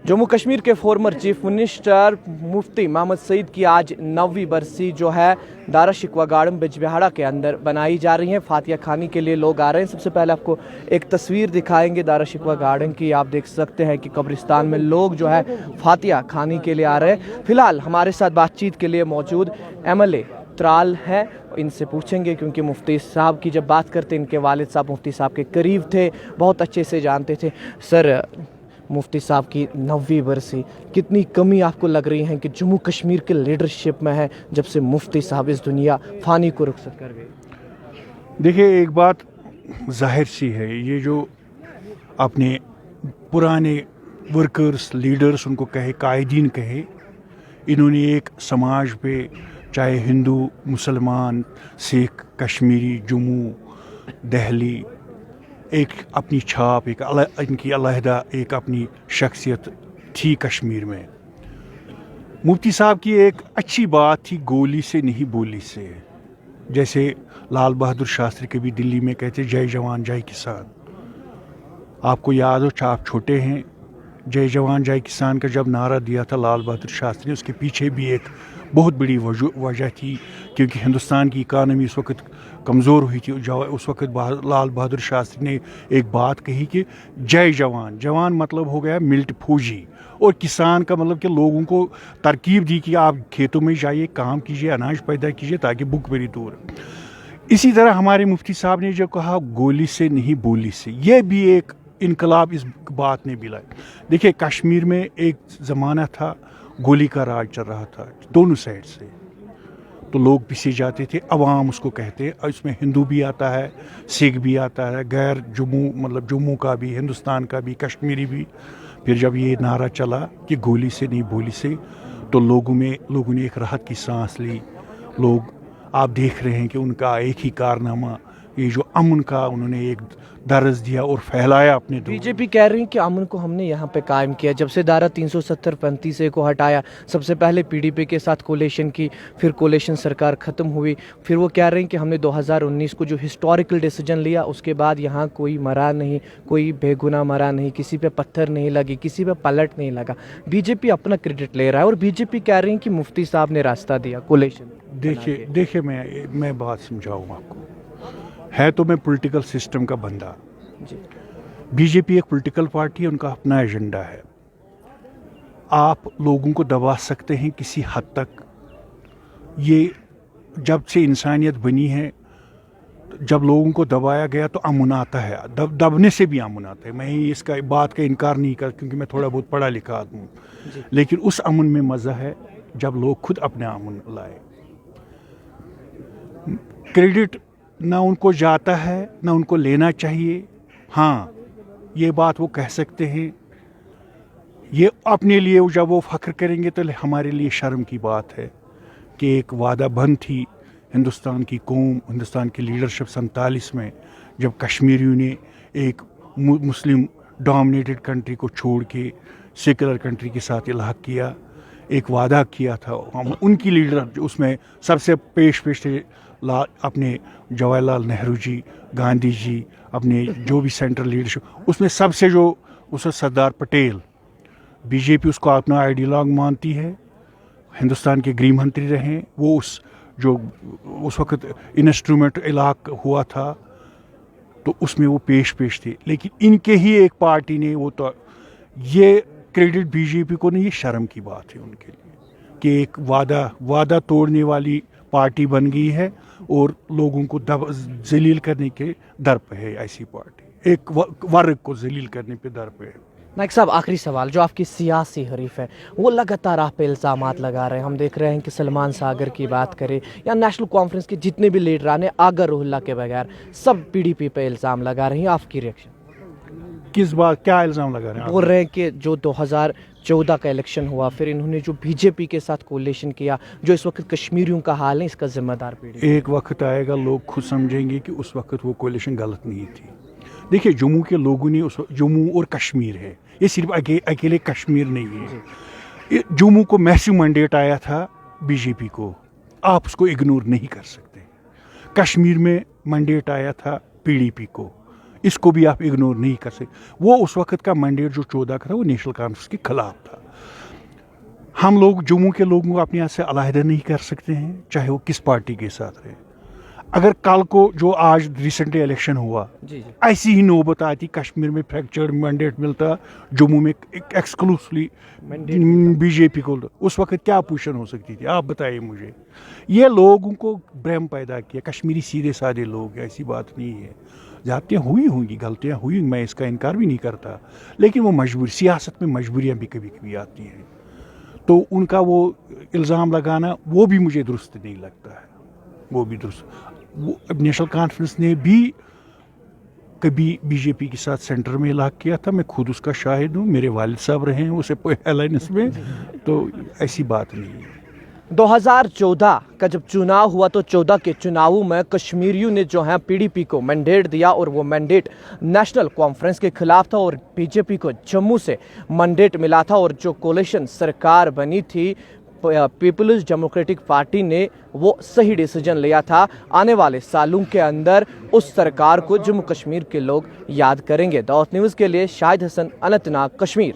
जम्मू कश्मीर के former chief minister मुफ्ती मोहम्मद सईद की आज 9वीं बरसी जो है दारा शिकवा गार्डन बिजबिहाड़ा के अंदर बनाई जा रही है। फातिया खानी के लिए लोग आ रहे हैं। सबसे पहले आपको एक तस्वीर दिखाएंगे दारा शिकवा गार्डन की। आप देख सकते हैं कि कब्रिस्तान में लोग जो है फातिया खानी के लिए आ रहे हैं। फिलहाल हमारे साथ बातचीत के लिए मौजूद MLA त्राल है, इनसे पूछेंगे क्योंकि मुफ्ती साहब की जब बात करते इनके वालिद साहब मुफ्ती साहब के करीब थे, बहुत अच्छे से जानते थे। सर, मुफ्ती साहब की 9वीं बरसी, कितनी कमी आपको लग रही है कि जम्मू कश्मीर के लीडरशिप में है जब से मुफ्ती साहब इस दुनिया फ़ानी को रुखसत कर गए? देखिए, एक बात जाहिर सी है, ये जो अपने पुराने वर्कर्स लीडर्स उनको कहे कायदीन कहे, इन्होंने एक समाज पे चाहे हिंदू मुसलमान सिख कश्मीरी जम्मू दिल्ली एक अपनी छाप इनकी अलहदा एक अपनी शख्सियत थी कश्मीर में। मुफ्ती साहब की एक अच्छी बात थी गोली से नहीं बोली से। जैसे लाल बहादुर शास्त्री कभी दिल्ली में कहते जय जवान जय किसान। आपको याद हो, आप छोटे हैं, जय जवान जय किसान का जब नारा दिया था लाल बहादुर शास्त्री, उसके पीछे भी एक बहुत बड़ी वजह थी, क्योंकि हिंदुस्तान की इकानमी उस वक्त कमज़ोर हुई थी। उस वक्त लाल बहादुर शास्त्री ने एक बात कही कि जय जवान, जवान मतलब हो गया मिलिट फौजी, और किसान का मतलब कि लोगों को तरकीब दी कि आप खेतों में जाइए, काम कीजिए, अनाज पैदा कीजिए ताकि भूखमरी दूर। इसी तरह हमारे मुफ्ती साहब ने जो कहा गोली से नहीं बोली से, यह भी एक इनकलाब इस बात ने भी लाया। देखिए, कश्मीर में एक ज़माना था गोली का राज चल रहा था दोनों साइड से, तो लोग पिसे जाते थे, अवाम उसको कहते हैं, और इसमें हिंदू भी आता है, सिख भी आता है, गैर जम्मू मतलब जम्मू का भी, हिंदुस्तान का भी, कश्मीरी भी। फिर जब ये नारा चला कि गोली से नहीं बोली से, तो लोगों ने एक राहत की सांस ली। लोग आप देख रहे हैं कि उनका एक ही कारनामा, ये जो अमन का उन्होंने एक दर्ज दिया और फैलाया अपने दो। बीजेपी कह रही है कि अमन को हमने यहाँ पे कायम किया, जब से धारा 370-35 को हटाया, सबसे पहले PDP के साथ कोलेशन की, फिर कोलेशन सरकार ख़त्म हुई, फिर वो कह रहे हैं कि हमने 2019 को जो हिस्टोरिकल डिसीजन लिया उसके बाद यहाँ कोई मरा नहीं, कोई बेगुनाह मरा नहीं, किसी पे पत्थर नहीं लगी, किसी पे पलट नहीं लगा। बीजेपी अपना क्रेडिट ले रहा है और बीजेपी कह रही है कि मुफ्ती साहब ने रास्ता दिया कोलेशन। देखिए मैं बात समझाऊँ आपको, है तो मैं पॉलिटिकल सिस्टम का बंदा जी। बीजेपी एक पॉलिटिकल पार्टी है, उनका अपना एजेंडा है। आप लोगों को दबा सकते हैं किसी हद तक, ये जब से इंसानियत बनी है, जब लोगों को दबाया गया तो अमन आता है, दबने से भी अमन आता है। मैं इसका बात का इनकार नहीं कर, क्योंकि मैं थोड़ा बहुत पढ़ा लिखा आदमी हूँ, लेकिन उस अमन में मज़ा है जब लोग खुद अपने अमन लाए। क्रेडिट ना उनको जाता है ना उनको लेना चाहिए। हाँ, ये बात वो कह सकते हैं, ये अपने लिए जब वो फ़ख्र करेंगे तो हमारे लिए शर्म की बात है कि एक वादा बंद थी हिंदुस्तान की कौम, हिंदुस्तान की लीडरशिप 47 में, जब कश्मीरियों ने एक मुस्लिम डोमिनेटेड कंट्री को छोड़ के सेकुलर कंट्री के साथ इलाक़ किया, एक वादा किया था। हम उनकी लीडर उसमें सबसे पेश थे अपने जवाहरलाल नेहरू जी, गांधी जी, अपने जो भी सेंट्रल लीडरशिप, उसमें सबसे जो उस सरदार पटेल। बीजेपी उसको अपना आइडियलॉग मानती है, हिंदुस्तान के गृह मंत्री रहे वो, उस वक्त इंस्ट्रूमेंट इलाक हुआ था तो उसमें वो पेश थे। लेकिन इनके ही एक पार्टी ने वो, तो ये क्रेडिट बीजेपी को नहीं, ये शर्म की बात है उनके लिए कि एक वादा तोड़ने वाली पार्टी बन गई है और लोगों को जलील करने के दर पे है। ऐसी पार्टी एक वर्ग को जलील करने पे दर पे है। नाइक साहब, आखिरी सवाल, जो आपकी सियासी हरीफ है वो लगातार आप पे इल्ज़ामात लगा रहे हैं। हम देख रहे हैं कि सलमान सागर की बात करें या नेशनल कॉन्फ्रेंस के जितने भी लीडर ने आगा रोहिल्ला के बगैर सब PDP पे इल्ज़ाम लगा रहे हैं। आपकी रिएक्शन? किस बात, क्या इल्ज़ाम लगा रहे हैं? बोल रहे हैं कि जो 2014 का इलेक्शन हुआ, फिर इन्होंने जो बीजेपी के साथ कोलेशन किया, जो इस वक्त कश्मीरियों का हाल है, इसका जिम्मेदार PDP। एक वक्त आएगा लोग खुद समझेंगे कि उस वक्त वो कोलेशन गलत नहीं थी। देखिए, जम्मू के लोगों ने जम्मू और कश्मीर है, ये सिर्फ अकेले कश्मीर नहीं है। जम्मू को मैसिव मैंडेट आया था बीजेपी को, आप उसको इग्नोर नहीं कर सकते। कश्मीर में मैंडेट आया था PDP को, इसको भी आप इग्नोर नहीं कर सकते। वो उस वक्त का मैंडेट जो 14 का था वो नेशनल कॉन्फ्रेंस के खिलाफ था। हम लोग जम्मू के लोगों को अपने यहाँ से अलहदा नहीं कर सकते हैं, चाहे वो किस पार्टी के साथ रहे। अगर कल को जो आज रिसेंटली इलेक्शन हुआ जी जी ऐसी ही नौबत आती, कश्मीर में फ्रैक्चर्ड मैंडेट मिलता, जम्मू में एक्सक्लूसिवली बीजेपी को, उस वक्त क्या पोजीशन हो सकती थी आप बताइए मुझे। ये लोगों को भ्रम पैदा किया। कश्मीरी सीधे साधे लोग, ऐसी बात नहीं है। जातियाँ हुई होंगी, गलतियाँ हुई, मैं इसका इनकार भी नहीं करता, लेकिन वो मजबूरी, सियासत में मजबूरियाँ भी कभी कभी आती हैं। तो उनका वो इल्ज़ाम लगाना वो भी मुझे दुरुस्त नहीं लगता है, वो भी दुरुस्त। वो नेशनल कॉन्फ्रेंस ने भी कभी बीजेपी के साथ सेंटर में इलाक़ किया था, मैं खुद उसका शाहिद हूँ, मेरे वालिद साहब रहे हैं उसे अलायंस में, तो ऐसी बात नहीं है। 2014 का जब चुनाव हुआ तो 14 के चुनावों में कश्मीरियों ने जो है पीडीपी को मैंडेट दिया और वो मैंडेट नेशनल कॉन्फ्रेंस के खिलाफ था, और बीजेपी को जम्मू से मैंडेट मिला था। और जो कोलिशन सरकार बनी थी पीपल्स डेमोक्रेटिक पार्टी ने वो सही डिसीजन लिया था। आने वाले सालों के अंदर उस सरकार को जम्मू कश्मीर के लोग याद करेंगे। दावत न्यूज़ के लिए शाहिद हसन, अनंतनाग, कश्मीर।